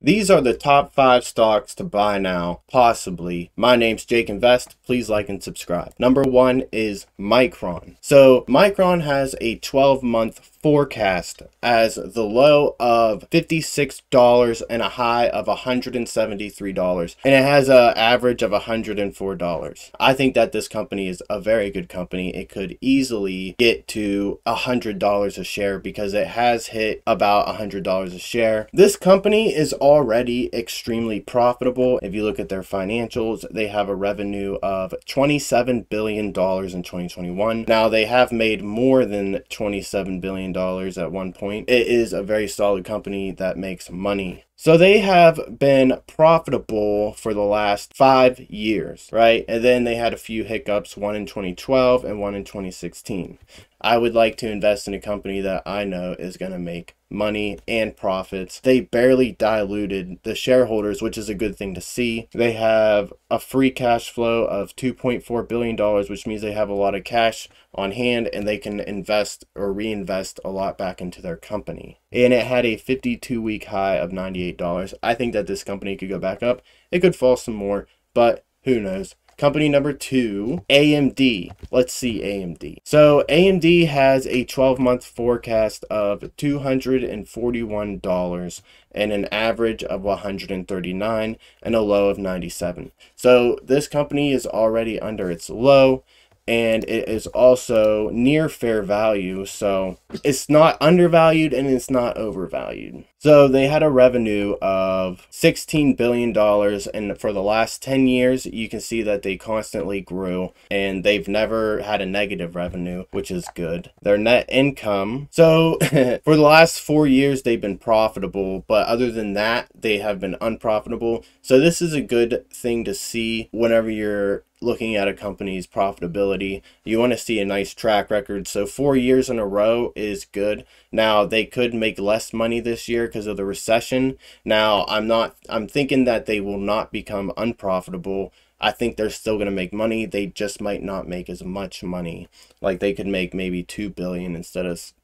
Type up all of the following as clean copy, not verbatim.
These are the top 5 stocks to buy now, possibly. My name's Jake Invest. Please like and subscribe. Number 1 is Micron. So Micron has a 12-month forecast as the low of $56 and a high of $173, and it has an average of $104. I think that this company is a very good company. It could easily get to $100 a share because it has hit about $100 a share. This company is already extremely profitable. If you look at their financials, they have a revenue of $27 billion in 2021. Now they have made more than $27 billion at one point. It is a very solid company that makes money. So they have been profitable for the last 5 years, right? And then they had a few hiccups, one in 2012 and one in 2016. I would like to invest in a company that I know is going to make money and profits. They barely diluted the shareholders, which is a good thing to see. They have a free cash flow of $2.4 billion, which means they have a lot of cash on hand and they can invest or reinvest a lot back into their company. And it had a 52-week high of $98. I think that this company could go back up. It could fall some more, but who knows. Company number 2, AMD. Let's see AMD. So AMD has a 12-month forecast of $241 and an average of $139 and a low of 97. So this company is already under its low, and it is also near fair value, so it's not undervalued and it's not overvalued. So they had a revenue of $16 billion, and for the last 10 years, you can see that they constantly grew, and they've never had a negative revenue, which is good. Their net income, so for the last 4 years, they've been profitable, but other than that, they have been unprofitable. So this is a good thing to see whenever you're looking at a company's profitability. You want to see a nice track record. So 4 years in a row is good. Now they could make less money this year because of the recession. Now I'm thinking that they will not become unprofitable. I think they're still going to make money. They just might not make as much money. Like they could make maybe 2 billion instead of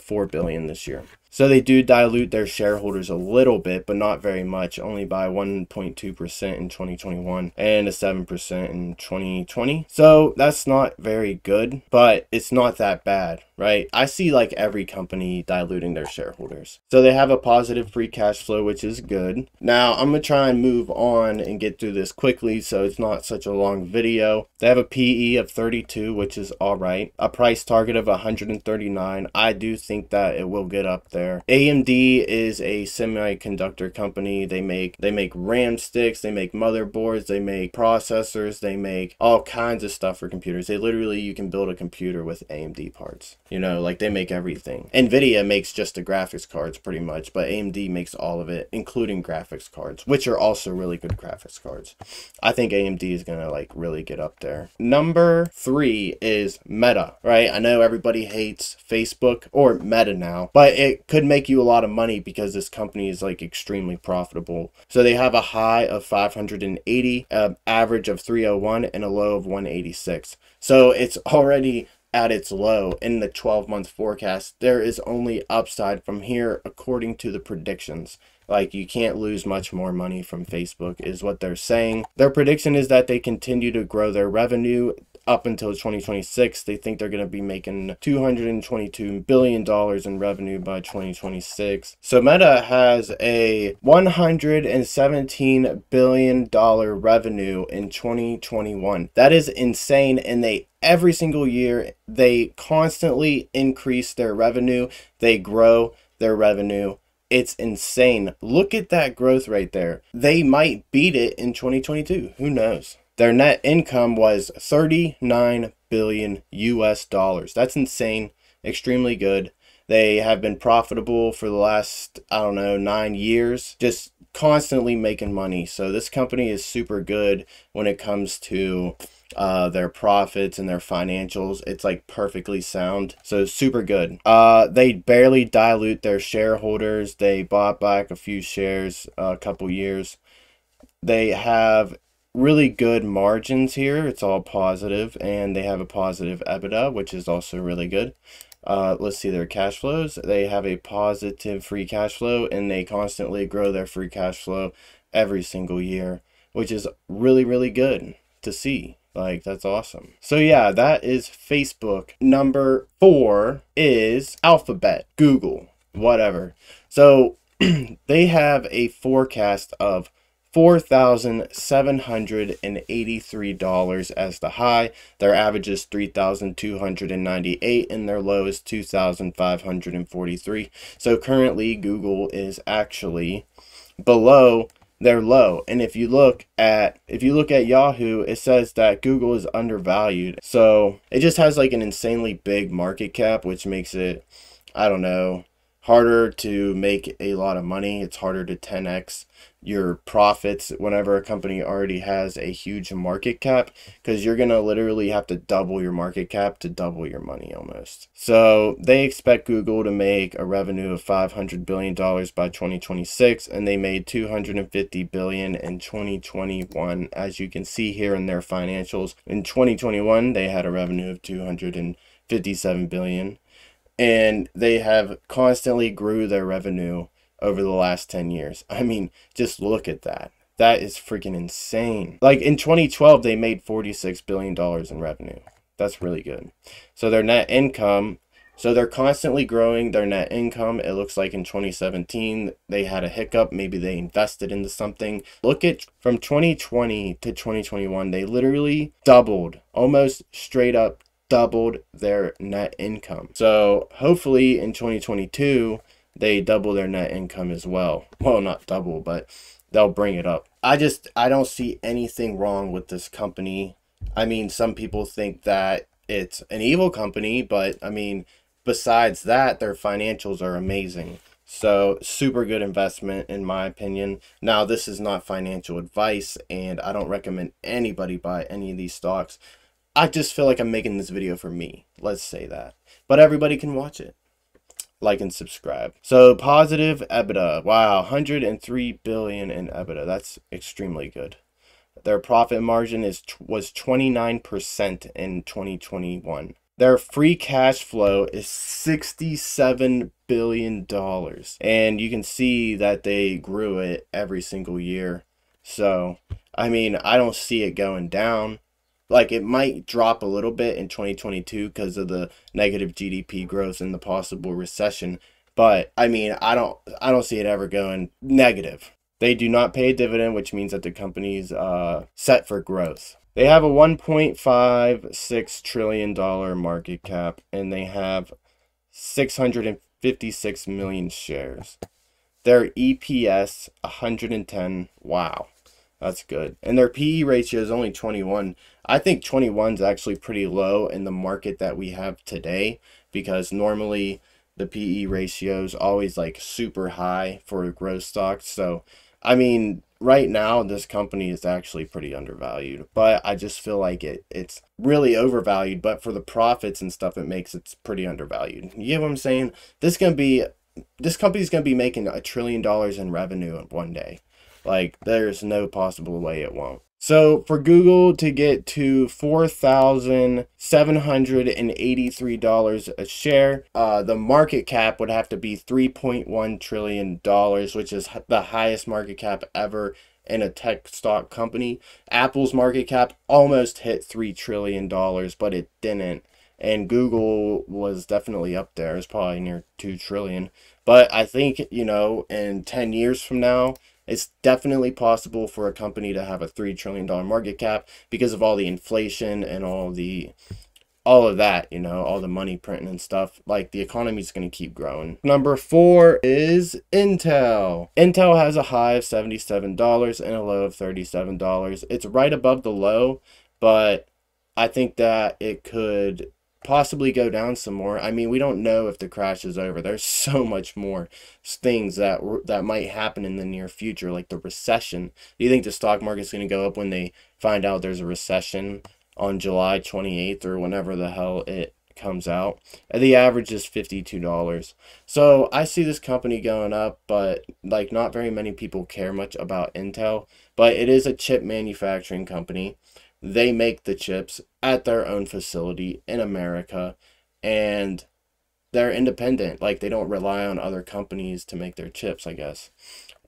4 billion this year. So they do dilute their shareholders a little bit, but not very much, only by 1.2% in 2021 and a 7% in 2020. So that's not very good, but it's not that bad, right? I see like every company diluting their shareholders. So they have a positive free cash flow, which is good. Now I'm going to try and move on and get through this quickly so it's not such a long video. They have a PE of 32, which is all right. A price target of 139. I do think that it will get up there. AMD is a semiconductor company. They make RAM sticks, they make motherboards, they make processors, they make all kinds of stuff for computers. You can build a computer with AMD parts. You know, like they make everything. Nvidia makes just the graphics cards pretty much, but AMD makes all of it, including graphics cards, which are also really good graphics cards. I think AMD is gonna like really get up there. Number 3 is Meta, right? I know everybody hates Facebook or Meta now, but it could make you a lot of money because this company is like extremely profitable. So they have a high of 580, average of 301, and a low of 186. So it's already at its low in the 12-month forecast. There is only upside from here according to the predictions. Like you can't lose much more money from Facebook is what they're saying. Their prediction is that they continue to grow their revenue up until 2026. They think they're going to be making $222 billion in revenue by 2026. So Meta has a $117 billion revenue in 2021. That is insane, and every single year they constantly increase their revenue. They grow their revenue. It's insane. Look at that growth right there. They might beat it in 2022. Who knows? Their net income was $39 billion US dollars. That's insane. Extremely good. They have been profitable for the last, 9 years. Just constantly making money. So this company is super good when it comes to their profits and their financials. It's like perfectly sound, so super good. They barely dilute their shareholders. They bought back a few shares a couple years. They have really good margins here. It's all positive, and they have a positive EBITDA, which is also really good. Let's see their cash flows. They have a positive free cash flow, and they constantly grow their free cash flow every single year, which is really, really good to see. Like, that's awesome. So yeah, that is Facebook. Number 4 is Alphabet, Google, whatever. So they have a forecast of $4,783 as the high. Their average is $3,298 and their low is $2,543. So currently Google is actually below their low. And if you look at Yahoo, it says that Google is undervalued. So it just has like an insanely big market cap, which makes it, I don't know, harder to make a lot of money. It's harder to 10x your profits whenever a company already has a huge market cap, because you're gonna literally have to double your market cap to double your money almost. So they expect Google to make a revenue of $500 billion by 2026, and they made $250 billion in 2021. As you can see here in their financials, in 2021 they had a revenue of $257 billion, and they have constantly grew their revenue over the last 10 years. I mean, just look at that. That is freaking insane. Like in 2012, they made $46 billion in revenue. That's really good. So their net income, so they're constantly growing their net income. It looks like in 2017, they had a hiccup. Maybe they invested into something. Look at from 2020 to 2021, they literally doubled, almost straight up doubled their net income. So hopefully in 2022, they double their net income as well. Well, not double, but they'll bring it up. I don't see anything wrong with this company. I mean, some people think that it's an evil company, but I mean, besides that, their financials are amazing. So super good investment in my opinion. Now, this is not financial advice, and I don't recommend anybody buy any of these stocks. I just feel like I'm making this video for me. Let's say that. But everybody can watch it. Like and subscribe. So positive EBITDA. Wow, 103 billion in EBITDA. That's extremely good. Their profit margin was 29% in 2021. Their free cash flow is $67 billion. And you can see that they grew it every single year. So, I mean, I don't see it going down. Like, it might drop a little bit in 2022 because of the negative GDP growth and the possible recession. But I mean, I don't see it ever going negative. They do not pay a dividend, which means that the company's set for growth. They have a $1.56 trillion market cap, and they have 656 million shares. Their EPS 110. Wow. That's good. And their PE ratio is only 21. I think 21 is actually pretty low in the market that we have today, because normally the PE ratio is always like super high for growth stocks. So, I mean, right now this company is actually pretty undervalued, but I just feel like it's really overvalued. But for the profits and stuff it makes, it's pretty undervalued. You get what I'm saying? This company's gonna be making $1 trillion in revenue in one day. Like, there's no possible way it won't. So for Google to get to $4,783 a share, the market cap would have to be $3.1 trillion, which is the highest market cap ever in a tech stock company. Apple's market cap almost hit $3 trillion, but it didn't. And Google was definitely up there. It's probably near 2 trillion. But I think, you know, in 10 years from now, it's definitely possible for a company to have a $3 trillion market cap because of all the inflation and all of that, you know, all the money printing and stuff. Like, the economy's going to keep growing. Number 4 is Intel. Intel has a high of $77 and a low of $37. It's right above the low, but I think that it could possibly go down some more. I mean, we don't know if the crash is over. There's so much more things that might happen in the near future, like the recession. Do you think the stock market's going to go up when they find out there's a recession on July 28th or whenever the hell it comes out? And the average is $52. So I see this company going up, but like, not very many people care much about Intel. But it is a chip manufacturing company. They make the chips at their own facility in America, and they're independent. Like, they don't rely on other companies to make their chips, I guess.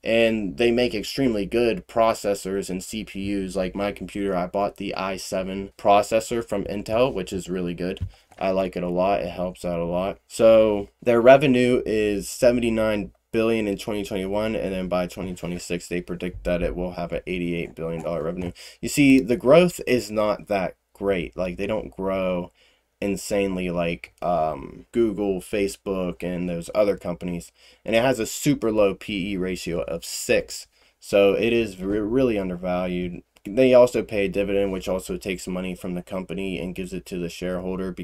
And they make extremely good processors and CPUs. Like my computer, I bought the i7 processor from Intel, which is really good. I like it a lot. It helps out a lot. So their revenue is 79 billion in 2021, and then by 2026 they predict that it will have an 88 billion dollar revenue. You see, the growth is not that great. Like, they don't grow insanely like Google, Facebook, and those other companies. And it has a super low PE ratio of 6. So it is really undervalued. They also pay a dividend, which also takes money from the company and gives it to the shareholder,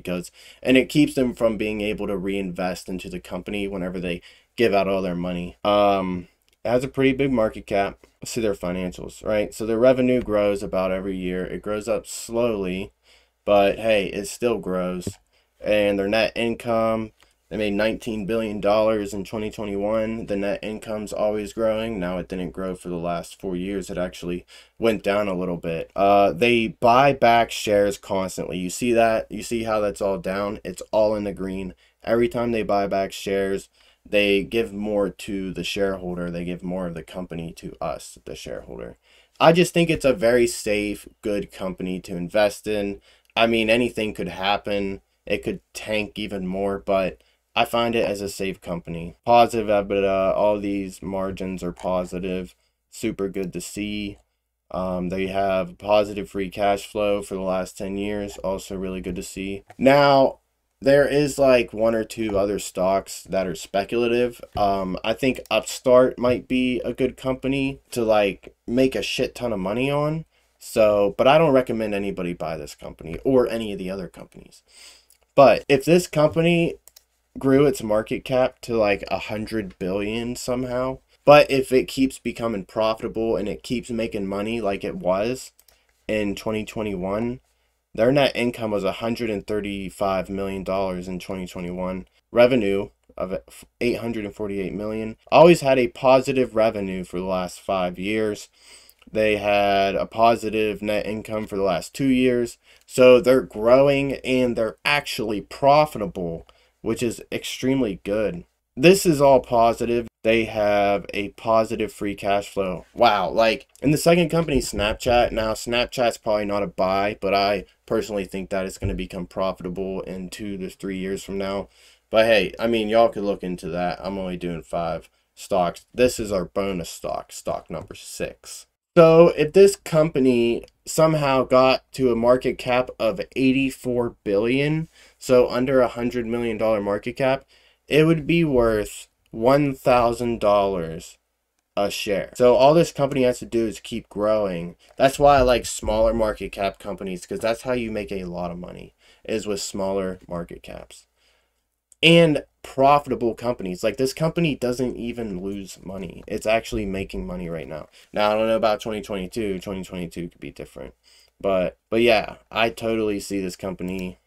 and it keeps them from being able to reinvest into the company whenever they give out all their money. It has a pretty big market cap. Let's see their financials, right? So their revenue grows about every year. It grows up slowly, but hey, it still grows. And their net income, they made $19 billion in 2021. The net income's always growing. Now it didn't grow for the last 4 years. It actually went down a little bit. They buy back shares constantly. You see that? You see how that's all down? It's all in the green. Every time they buy back shares, they give more to the shareholder. They give more of the company to us, the shareholder. I just think it's a very safe, good company to invest in. I mean, anything could happen. It could tank even more, but I find it as a safe company. Positive EBITDA, all these margins are positive. Super good to see. They have positive free cash flow for the last 10 years. Also really good to see. Now, there is like one or two other stocks that are speculative. I think Upstart might be a good company to like make a shit ton of money on. So, but I don't recommend anybody buy this company or any of the other companies. But if this company grew its market cap to like 100 billion somehow, but if it keeps becoming profitable and it keeps making money like it was in 2021, their net income was $135 million in 2021. Revenue of 848 million. Always had a positive revenue for the last 5 years. They had a positive net income for the last 2 years. So they're growing and they're actually profitable, which is extremely good. This is all positive. They have a positive free cash flow. Wow. Like, in the second company, Snapchat. Now, Snapchat's probably not a buy, but I personally think that it's going to become profitable in 2 to 3 years from now. But hey, I mean, y'all could look into that. I'm only doing 5 stocks. This is our bonus stock number 6. So if this company somehow got to a market cap of 84 billion, so under $100 million market cap, it would be worth $1,000 a share. So all this company has to do is keep growing. That's why I like smaller market cap companies, because that's how you make a lot of money, is with smaller market caps. And profitable companies. Like, this company doesn't even lose money. It's actually making money right now. Now, I don't know about 2022. 2022 could be different. But yeah, I totally see this company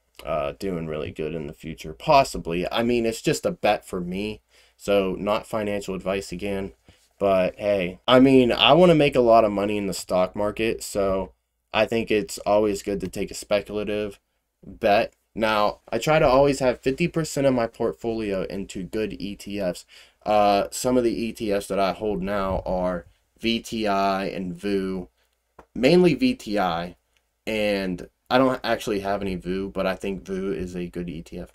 doing really good in the future. Possibly. I mean, it's just a bet for me. So, not financial advice again. But hey, I mean, I want to make a lot of money in the stock market. So, I think it's always good to take a speculative bet. Now, I try to always have 50% of my portfolio into good ETFs. Some of the ETFs that I hold now are VTI and VU, mainly VTI, and I don't actually have any VU, but I think VU is a good ETF.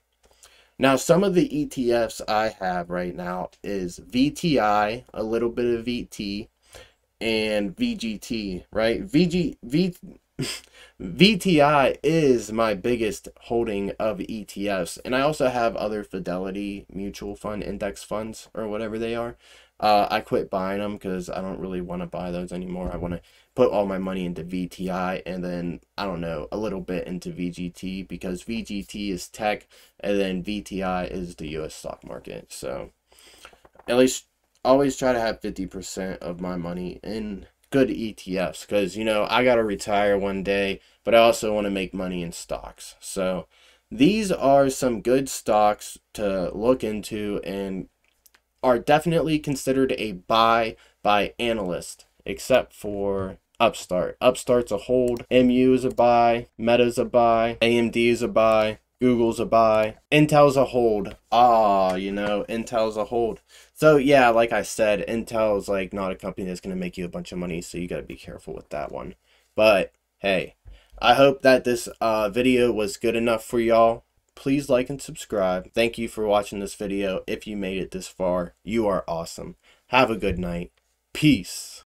Now, some of the ETFs I have right now is VTI, a little bit of VT, and VGT, right? VTI is my biggest holding of ETFs, and I also have other Fidelity mutual fund index funds, or whatever they are. I quit buying them because I don't really want to buy those anymore. I want to put all my money into VTI, and then, I don't know, a little bit into VGT, because VGT is tech, and then VTI is the US stock market. So at least always try to have 50% of my money in good ETFs, because, you know, I gotta retire one day, but I also want to make money in stocks. So these are some good stocks to look into and are definitely considered a buy by analysts, except for Upstart. Upstart's a hold, MU is a buy, Meta's a buy, AMD is a buy. Google's a buy. Intel's a hold. Intel's a hold. So yeah, like I said, Intel's like not a company that's going to make you a bunch of money, so you got to be careful with that one. But hey, I hope that this video was good enough for y'all. Please like and subscribe. Thank you for watching this video. If you made it this far, you are awesome. Have a good night. Peace.